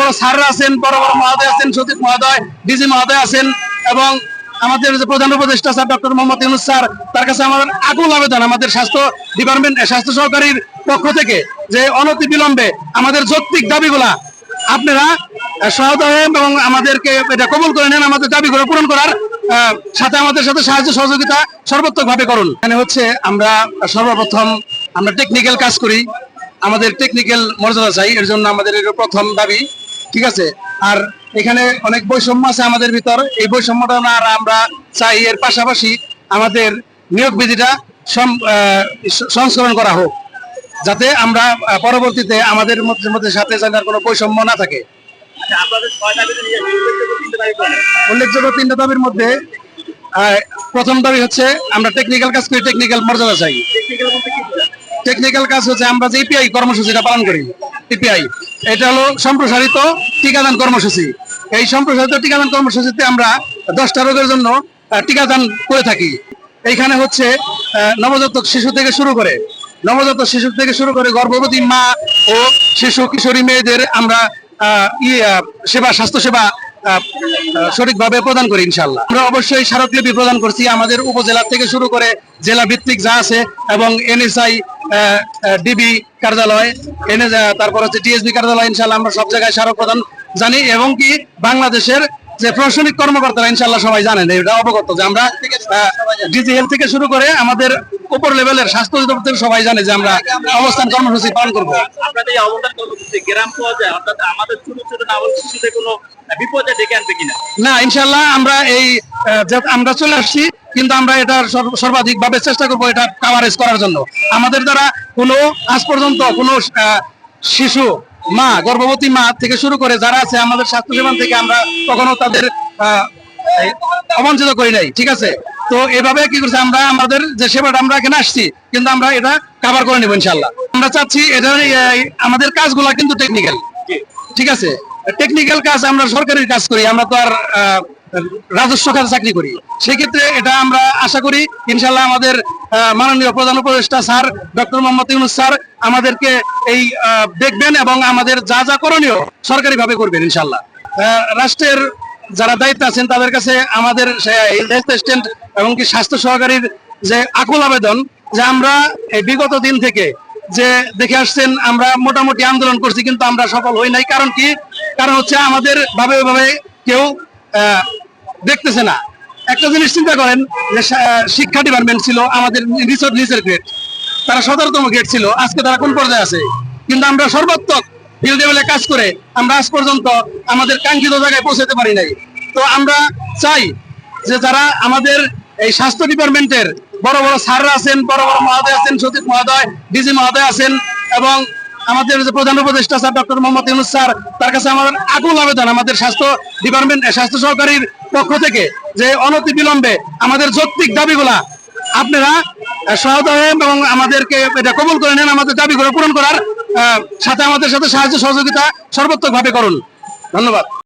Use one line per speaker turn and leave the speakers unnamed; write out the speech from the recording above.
বড় স্যাররা আছেন, বড় বড় মহোদয় আছেন, সচিব মহোদয়, ডিজি মহোদয় আছেন, এবং আমাদের যে প্রধান উপদেষ্টা sir doctor Mohammad Yunus sir, তার কাছে আমাদের আকুল আবেদন আমাদের স্বাস্থ্য ডিপার্টমেন্ট, স্বাস্থ্য সহকারীর পক্ষ থেকে, যে অনতি বিলম্বে আমাদের যৌক্তিক দাবিগুলা আপনারা সহায়তা হয়ে এবং আমাদেরকে এটা কবুল করে নেন, আমাদের দাবিগুলো পূরণ করার সাথে আমাদের সাথে সাহায্য সহযোগিতা সর্বাত্মক ভাবে করুন। এখানে হচ্ছে আমরা সর্বপ্রথম আমরা টেকনিক্যাল কাজ করি, আমাদের টেকনিক্যাল মর্যাদা চাই, এর জন্য আমাদের এটা প্রথম দাবি, ঠিক আছে। আর এখানে অনেক বৈষম্য আছে আমাদের ভিতর, এই বৈষম্যটা না আমরা চাই। এর পাশাপাশি আমাদের নিয়োগ বিধিটা সংস্করণ করা হোক, যাতে আমরা পরবর্তীতে আমাদের মধ্যে সাথে যেন কোনো বৈষম্য না থাকে। উল্লেখযোগ্য তিনটা দাবির মধ্যে প্রথম দাবি হচ্ছে আমরা টেকনিক্যাল কাজ করি, টেকনিক্যাল মর্যাদা চাই। টেকনিক্যাল কাজ হচ্ছে আমরা যে ইপিআই কর্মসূচিটা পালন করি, ইপিআই এটা হলো সম্প্রসারিত টিকাদান কর্মসূচি। এই সম্প্রসারিত টিকাদান কর্মসূচিতে আমরা 10টা রোগের জন্য টিকাদান করে থাকি। এইখানে হচ্ছে নবজাতক শিশু থেকে শুরু করে গর্ভবতী মা ও শিশু কিশোরী মেয়েদের আমরা স্বাস্থ্য সেবা সঠিকভাবে প্রদান করি ইনশাআল্লাহ। আমরা অবশ্যই স্মারকলিপি প্রদান করছি আমাদের উপজেলা থেকে শুরু করে জেলা ভিত্তিক যা আছে, এবং এনএসআই ডিবি কার্যালয়, তারপর হচ্ছে টিএসবি কার্যালয়, ইনশাআল্লাহ আমরা সব জায়গায় স্মারক প্রদান জানি, এবং কি বাংলাদেশের যে প্রশাসনিক কর্মকর্তারা ইনশাআল্লাহ সবাই জানেন, এটা অবগত যে আমরা ডিজি হেলথ থেকে শুরু করে আমাদের উপর লেভেলের স্বাস্থ্য অধিদপ্তর সবাই জানে যে আমরা অবস্থান কর্মসূচি পালন করবো।
আপনাদের এই অবস্থান কর্মসূচি গ্রাম পর্যায়ে অর্থাৎ আমাদের ছোট ছোট নাবালক শিশুদের কোনো বিপদে ডেকে আনবে কিনা?
না, ইনশাআল্লাহ আমরা চলে আসছি, কিন্তু আমরা এটা সর্বাধিক ভাবে চেষ্টা করবো এটা কাভারেজ করার জন্য। আমাদের দ্বারা কোনো আজ পর্যন্ত কোনো শিশু মা, গর্ভবতী মা থেকে শুরু করে যারা আছে আমাদের স্বাস্থ্য সেবা থেকে আমরা কখনো তাদের অবঞ্চিত করি নাই, ঠিক আছে। তো এভাবে কি করছে, আমরা আমাদের যে সেবাটা আমরা এখানে আসছি, কিন্তু আমরা এটা কাভার করে নেবো ইনশাআল্লাহ। আমরা চাচ্ছি এটা আমাদের কাজগুলা কিন্তু টেকনিক্যাল, ঠিক আছে। টেকনিক্যাল কাজ আমরা সরকারি কাজ করি, আমরা তো আর রাজস্ব খাতে চাকরি করি। সেক্ষেত্রে এটা আমরা আশা করি ইনশাআল্লাহ আমাদের মাননীয় প্রধান উপদেষ্টা sir doctor Mohammad Yunus sir আমাদেরকে এই দেখবেন এবং আমাদের যা যা করণীয় সরকারি ভাবে করবেন ইনশাআল্লাহ। রাষ্ট্রের যারা দায়িত্ব আছেন তাদের কাছে আমাদের হেলথ অ্যাসিস্ট্যান্ট এবং কি স্বাস্থ্য সহকারীর যে আকুল আবেদন, যে আমরা এই বিগত দিন থেকে যে দেখে আসছেন আমরা মোটামুটি আন্দোলন করছি, কিন্তু আমরা সফল হই নাই। কারণ কি? কারণ হচ্ছে আমাদের ভাবে কেউ দেখতেছে না। একটা জিনিস চিন্তা করেন যে শিক্ষা ডিপার্টমেন্ট ছিল আমাদের নিচের গ্রেড, তারা 17তম গ্রেড ছিল, আজকে তারা কোন পর্যায়ে আছে? কিন্তু আমরা সর্বাত্মক ফিল্ড লেভেলে কাজ করে আমরা আজ পর্যন্ত আমাদের কাঙ্ক্ষিত জায়গায় পৌঁছাতে পারি নাই। তো আমরা চাই যে যারা আমাদের এই স্বাস্থ্য ডিপার্টমেন্টের বড় বড় স্যাররা আছেন, বড় বড় মহোদয় আছেন, সচিব মহোদয়, ডিজি মহোদয় আছেন, এবং আমাদের যে প্রধান উপদেষ্টা sir doctor Mohammad Yunus sir, তার কাছে আমাদের আকুল আবেদন আমাদের স্বাস্থ্য ডিপার্টমেন্ট, স্বাস্থ্য সহকারীর পক্ষ থেকে, যে অনতি বিলম্বে আমাদের যৌক্তিক দাবিগুলা আপনারা সহায়তা হয়ে এবং আমাদেরকে এটা কবুল করে নেন, আমাদের দাবিগুলো পূরণ করার সাথে আমাদের সাথে সাহায্য সহযোগিতা সর্বাত্মক ভাবে করুন। ধন্যবাদ।